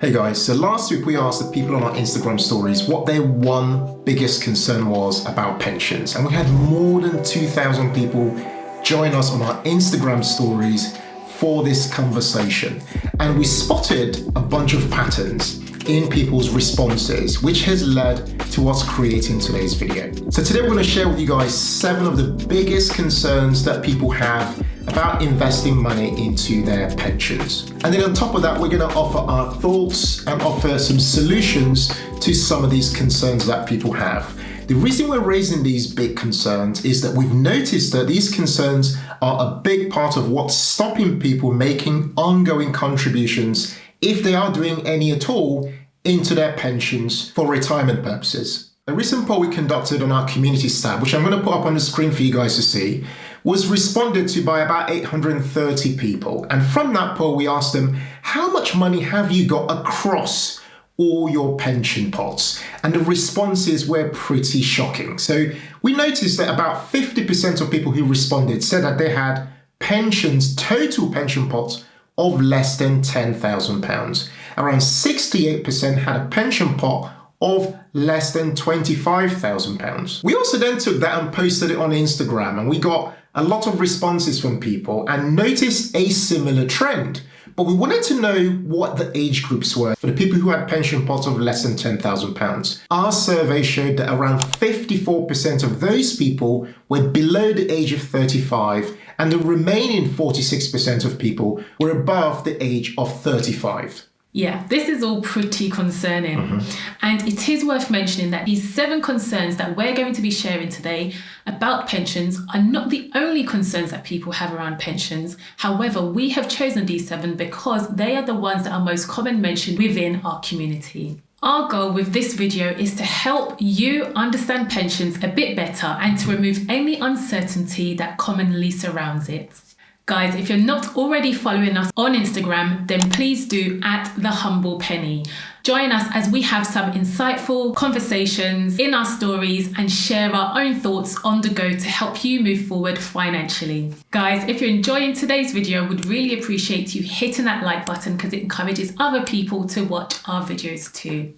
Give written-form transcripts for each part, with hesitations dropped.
Hey guys, so last week we asked the people on our Instagram stories what their one biggest concern was about pensions. And we had more than 2,000 people join us on our Instagram stories for this conversation. And we spotted a bunch of patterns in people's responses, which has led to us creating today's video. So today we're going to share with you guys 7 of the biggest concerns that people have about investing money into their pensions. And then on top of that, we're going to offer our thoughts and offer some solutions to some of these concerns that people have. The reason we're raising these big concerns is that we've noticed that these concerns are a big part of what's stopping people making ongoing contributions, if they are doing any at all, into their pensions for retirement purposes. A recent poll we conducted on our community tab, which I'm going to put up on the screen for you guys to see, was responded to by about 830 people. And from that poll, we asked them, how much money have you got across all your pension pots? And the responses were pretty shocking. So we noticed that about 50% of people who responded said that they had pensions, total pension pots of less than £10,000. Around 68% had a pension pot of less than £25,000. We also then took that and posted it on Instagram, and we got a lot of responses from people and noticed a similar trend. But we wanted to know what the age groups were for the people who had pension pots of less than £10,000. Our survey showed that around 54% of those people were below the age of 35, and the remaining 46% of people were above the age of 35. Yeah, this is all pretty concerning. And it is worth mentioning that these 7 concerns that we're going to be sharing today about pensions are not the only concerns that people have around pensions. However, we have chosen these 7 because they are the ones that are most common mentioned within our community. Our goal with this video is to help you understand pensions a bit better and to remove any uncertainty that commonly surrounds it. Guys, if you're not already following us on Instagram, then please do @TheHumblePenny. Join us as we have some insightful conversations in our stories and share our own thoughts on the go to help you move forward financially. Guys, if you're enjoying today's video, I would really appreciate you hitting that like button because it encourages other people to watch our videos too.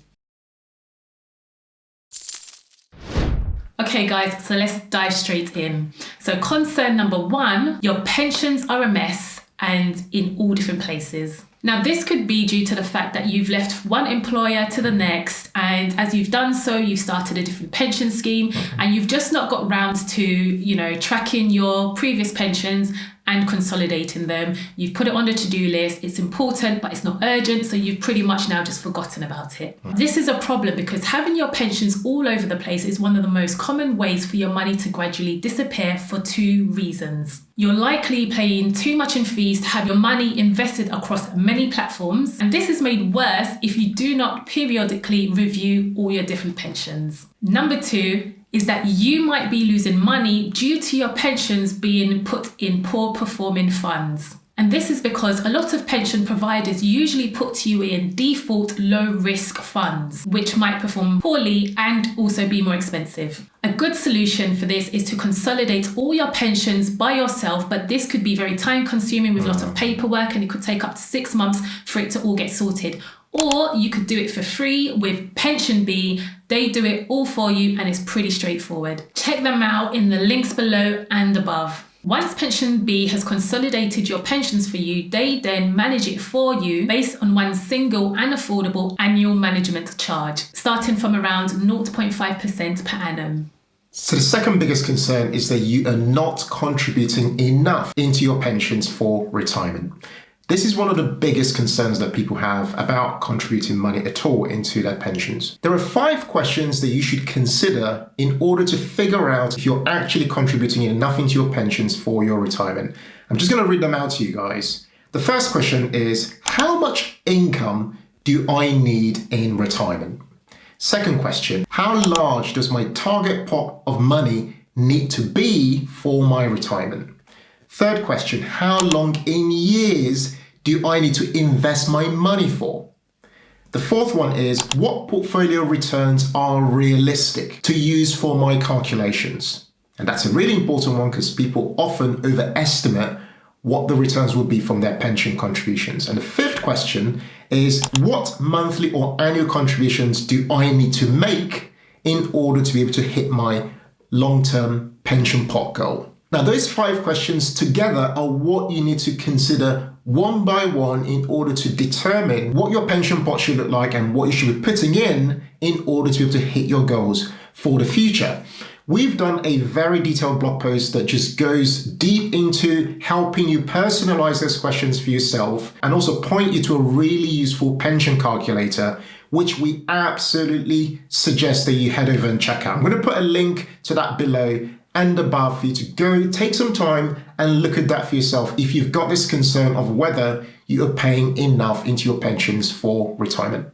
Okay guys, so let's dive straight in. So concern number 1, your pensions are a mess and in all different places. Now this could be due to the fact that you've left one employer to the next, and as you've done so, you've started a different pension scheme and you've just not got round to, tracking your previous pensions and consolidating them. You've put it on the to-do list. It's important, but it's not urgent. So you've pretty much now just forgotten about it. This is a problem because having your pensions all over the place is one of the most common ways for your money to gradually disappear for 2 reasons. You're likely paying too much in fees to have your money invested across many platforms. And this is made worse if you do not periodically review all your different pensions. Number 2, is that you might be losing money due to your pensions being put in poor performing funds. And this is because a lot of pension providers usually put you in default low risk funds, which might perform poorly and also be more expensive. A good solution for this is to consolidate all your pensions by yourself, but this could be very time consuming with lots of paperwork and it could take up to 6 months for it to all get sorted. Or you could do it for free with Pension Bee. They do it all for you and it's pretty straightforward. Check them out in the links below and above. Once Pension Bee has consolidated your pensions for you, they then manage it for you based on one single and affordable annual management charge, starting from around 0.5% per annum. So the second biggest concern is that you are not contributing enough into your pensions for retirement. This is one of the biggest concerns that people have about contributing money at all into their pensions. There are 5 questions that you should consider in order to figure out if you're actually contributing enough into your pensions for your retirement. I'm just going to read them out to you guys. The first question is, how much income do I need in retirement? Second question, how large does my target pot of money need to be for my retirement? Third question, how long in years do I need to invest my money for? The fourth one is, what portfolio returns are realistic to use for my calculations? And that's a really important one because people often overestimate what the returns will be from their pension contributions. And the fifth question is, what monthly or annual contributions do I need to make in order to be able to hit my long-term pension pot goal? Now, those 5 questions together are what you need to consider one by one in order to determine what your pension pot should look like and what you should be putting in order to be able to hit your goals for the future. We've done a very detailed blog post that just goes deep into helping you personalize those questions for yourself and also point you to a really useful pension calculator, which we absolutely suggest that you head over and check out. I'm going to put a link to that below and above for you to go take some time and look at that for yourself if you've got this concern of whether you are paying enough into your pensions for retirement.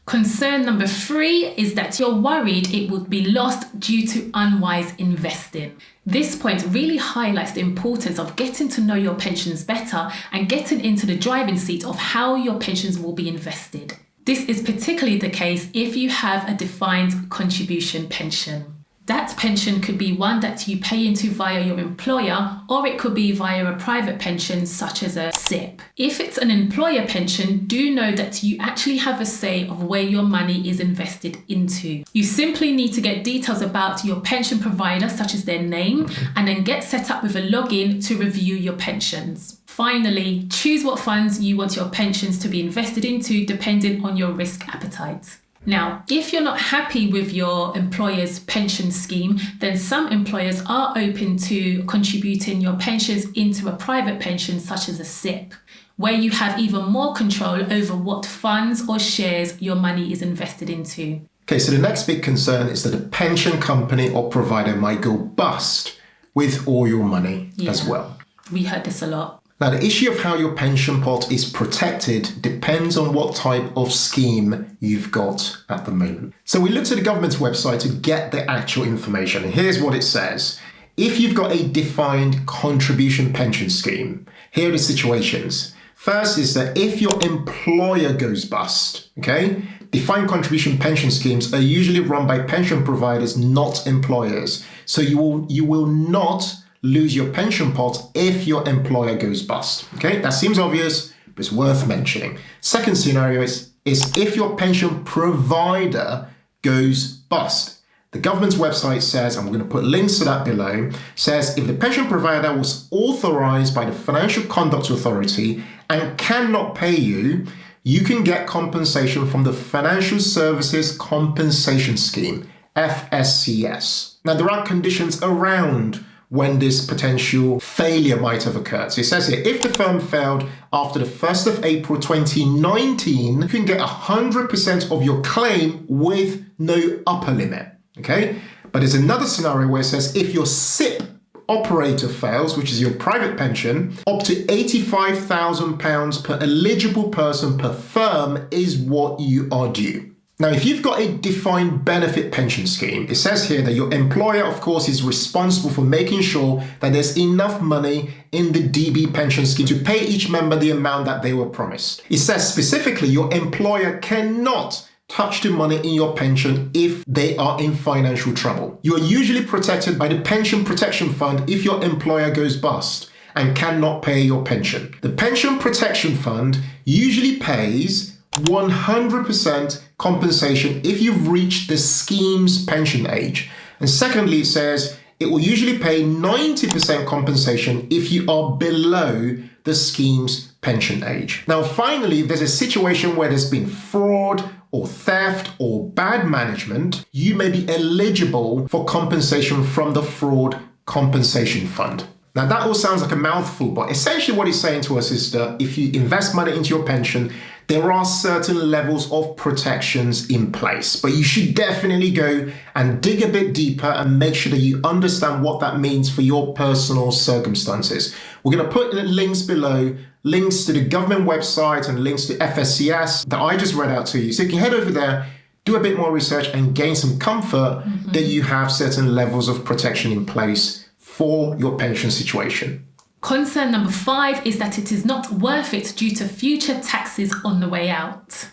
Concern number 3 is that you're worried it would be lost due to unwise investing. This point really highlights the importance of getting to know your pensions better and getting into the driving seat of how your pensions will be invested. This is particularly the case if you have a defined contribution pension. That pension could be one that you pay into via your employer, or it could be via a private pension such as a SIP. If it's an employer pension, do know that you actually have a say of where your money is invested into. You simply need to get details about your pension provider, such as their name, and then get set up with a login to review your pensions. Finally, choose what funds you want your pensions to be invested into depending on your risk appetite. Now, if you're not happy with your employer's pension scheme, then some employers are open to contributing your pensions into a private pension such as a SIP, where you have even more control over what funds or shares your money is invested into. Okay, so the next big concern is that a pension company or provider might go bust with all your money as well. We heard this a lot. Now, the issue of how your pension pot is protected depends on what type of scheme you've got at the moment. So we looked at the government's website to get the actual information. And here's what it says. If you've got a defined contribution pension scheme, here are the situations. First is that if your employer goes bust, okay? Defined contribution pension schemes are usually run by pension providers, not employers. So you will not lose your pension pot if your employer goes bust. Okay, that seems obvious, but it's worth mentioning. Second scenario is if your pension provider goes bust. The government's website says, and we're going to put links to that below, says if the pension provider was authorized by the Financial Conduct Authority and cannot pay you, you can get compensation from the Financial Services Compensation Scheme, FSCS. Now, there are conditions around when this potential failure might have occurred. So it says here, if the firm failed after the 1st of April 2019, you can get 100% of your claim with no upper limit, okay? But there's another scenario where it says if your SIP operator fails, which is your private pension, up to £85,000 per eligible person per firm is what you are due. Now, if you've got a defined benefit pension scheme, it says here that your employer, of course, is responsible for making sure that there's enough money in the DB pension scheme to pay each member the amount that they were promised. It says specifically your employer cannot touch the money in your pension if they are in financial trouble. You are usually protected by the Pension Protection Fund if your employer goes bust and cannot pay your pension. The Pension Protection Fund usually pays 100% compensation if you've reached the scheme's pension age. And secondly, it says it will usually pay 90% compensation if you are below the scheme's pension age. Now, finally, if there's a situation where there's been fraud or theft or bad management, you may be eligible for compensation from the Fraud Compensation Fund. Now, that all sounds like a mouthful, but essentially what it's saying to us is that if you invest money into your pension, there are certain levels of protections in place, but you should definitely go and dig a bit deeper and make sure that you understand what that means for your personal circumstances. We're going to put in links below, links to the government website and links to FSCS that I just read out to you. So you can head over there, do a bit more research and gain some comfort that you have certain levels of protection in place for your pension situation. Concern number 5 is that it is not worth it due to future taxes on the way out.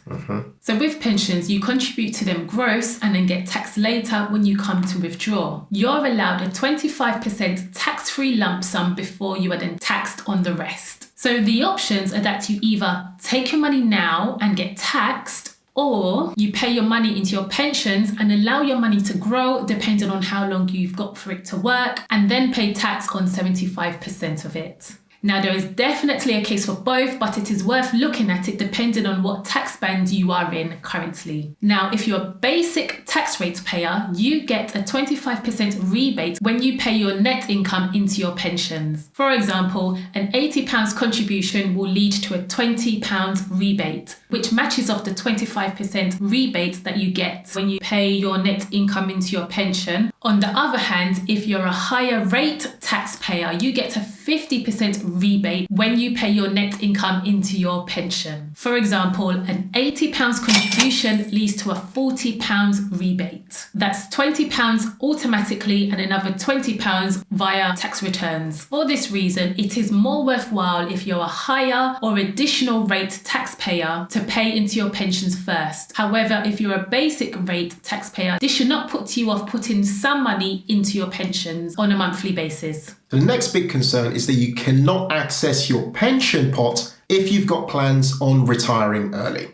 So with pensions, you contribute to them gross and then get taxed later when you come to withdraw. You're allowed a 25% tax-free lump sum before you are then taxed on the rest. So the options are that you either take your money now and get taxed, or you pay your money into your pensions and allow your money to grow depending on how long you've got for it to work, and then pay tax on 75% of it. Now, there is definitely a case for both, but it is worth looking at it depending on what tax band you are in currently. Now, if you're a basic tax rate payer, you get a 25% rebate when you pay your net income into your pensions. For example, an £80 contribution will lead to a £20 rebate, which matches off the 25% rebate that you get when you pay your net income into your pension. On the other hand, if you're a higher rate taxpayer, you get a 50% rebate when you pay your net income into your pension. For example, an £80 contribution leads to a £40 rebate. That's £20 automatically and another £20 via tax returns. For this reason, it is more worthwhile if you're a higher or additional rate taxpayer to pay into your pensions first. However, if you're a basic rate taxpayer, this should not put you off putting some money into your pensions on a monthly basis. The next big concern is that you cannot access your pension pot if you've got plans on retiring early.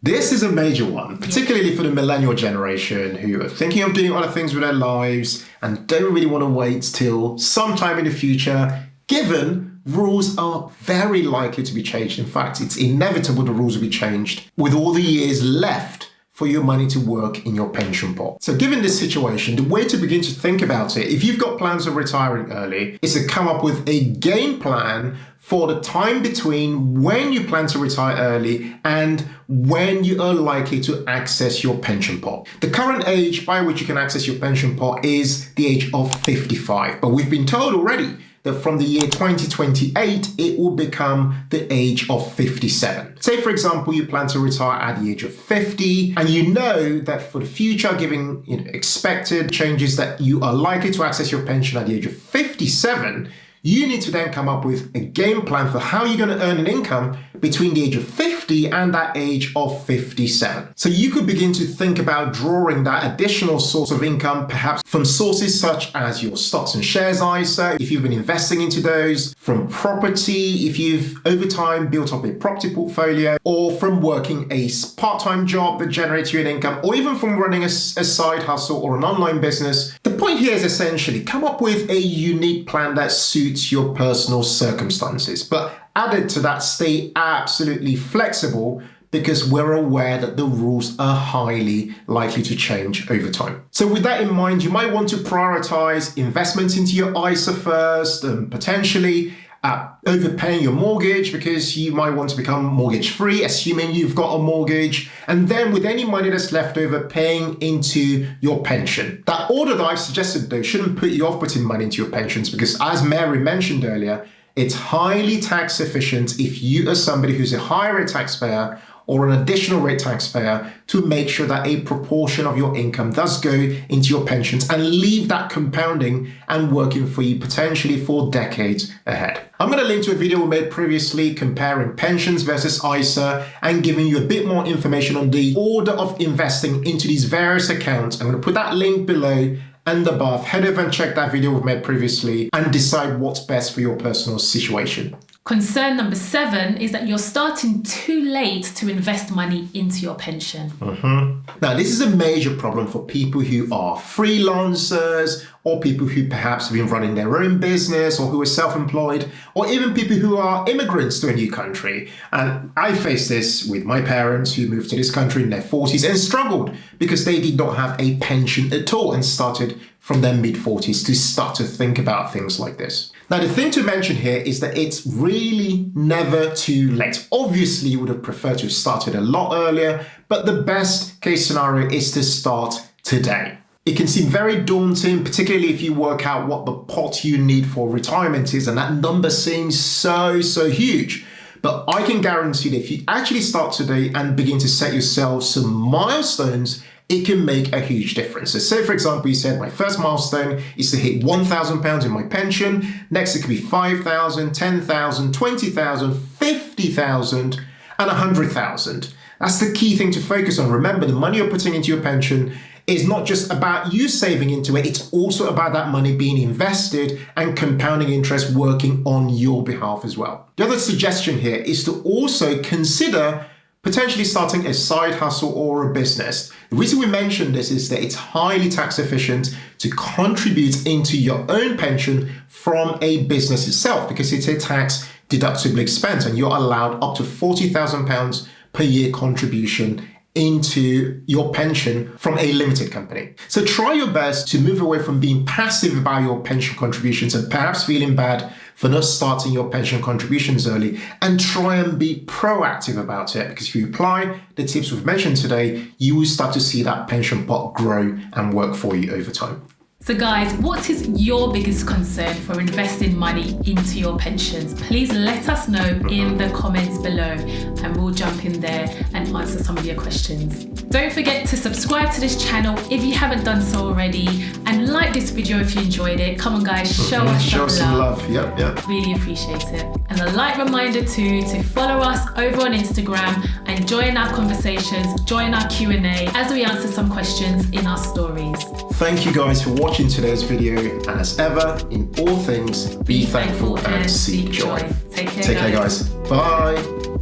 This is a major one, particularly for the millennial generation who are thinking of doing other things with their lives and don't really want to wait till sometime in the future, given rules are very likely to be changed. In fact, it's inevitable the rules will be changed with all the years left for your money to work in your pension pot. So given this situation, the way to begin to think about it, if you've got plans of retiring early, is to come up with a game plan for the time between when you plan to retire early and when you are likely to access your pension pot. The current age by which you can access your pension pot is the age of 55, but we've been told already that from the year 2028, it will become the age of 57. Say, for example, you plan to retire at the age of 50, and you know that for the future, given expected changes that you are likely to access your pension at the age of 57, you need to then come up with a game plan for how you're going to earn an income between the age of 50 and that age of 57. So you could begin to think about drawing that additional source of income, perhaps from sources such as your stocks and shares ISA, if you've been investing into those, from property, if you've over time built up a property portfolio, or from working a part-time job that generates you an income, or even from running a side hustle or an online business. The point here is essentially come up with a unique plan that suits your personal circumstances, but added to that, stay absolutely flexible because we're aware that the rules are highly likely to change over time. So with that in mind, you might want to prioritize investments into your ISA first and potentially overpaying your mortgage because you might want to become mortgage free, assuming you've got a mortgage, and then with any money that's left over, paying into your pension. That order that I've suggested though shouldn't put you off putting money into your pensions because, as Mary mentioned earlier, it's highly tax efficient if you are somebody who's a higher rate taxpayer or an additional rate taxpayer to make sure that a proportion of your income does go into your pensions and leave that compounding and working for you potentially for decades ahead. I'm going to link to a video we made previously comparing pensions versus ISA and giving you a bit more information on the order of investing into these various accounts. I'm going to put that link below and above. Head over and check that video we've made previously and decide what's best for your personal situation. Concern number 7 is that you're starting too late to invest money into your pension. Now, this is a major problem for people who are freelancers or people who perhaps have been running their own business or who are self-employed or even people who are immigrants to a new country. And I faced this with my parents who moved to this country in their 40s and struggled because they did not have a pension at all and started from their mid-40s to start to think about things like this. Now, the thing to mention here is that it's really never too late. Obviously, you would have preferred to have started a lot earlier, but the best case scenario is to start today. It can seem very daunting, particularly if you work out what the pot you need for retirement is, and that number seems so huge. But I can guarantee that if you actually start today and begin to set yourself some milestones it can make a huge difference. So say, for example, you said my first milestone is to hit £1,000 in my pension. Next, it could be 5,000, 10,000, 20,000, 50,000, and 100,000. That's the key thing to focus on. Remember, the money you're putting into your pension is not just about you saving into it, it's also about that money being invested and compounding interest working on your behalf as well. The other suggestion here is to also consider potentially starting a side hustle or a business. The reason we mention this is that it's highly tax efficient to contribute into your own pension from a business itself because it's a tax deductible expense and you're allowed up to £40,000 per year contribution into your pension from a limited company. So try your best to move away from being passive about your pension contributions and perhaps feeling bad for not starting your pension contributions early, and try and be proactive about it, because if you apply the tips we've mentioned today, you will start to see that pension pot grow and work for you over time. So guys, what is your biggest concern for investing money into your pensions? Please let us know in the comments below and we'll jump in there and answer some of your questions. Don't forget to subscribe to this channel if you haven't done so already, and like this video if you enjoyed it. Come on guys, show us some love. Yep. Really appreciate it. And a light reminder too to follow us over on Instagram and join our conversations, join our Q&A as we answer some questions in our stories. Thank you guys for watching today's video, and as ever, in all things, be thankful and seek joy. Take care, guys. Bye.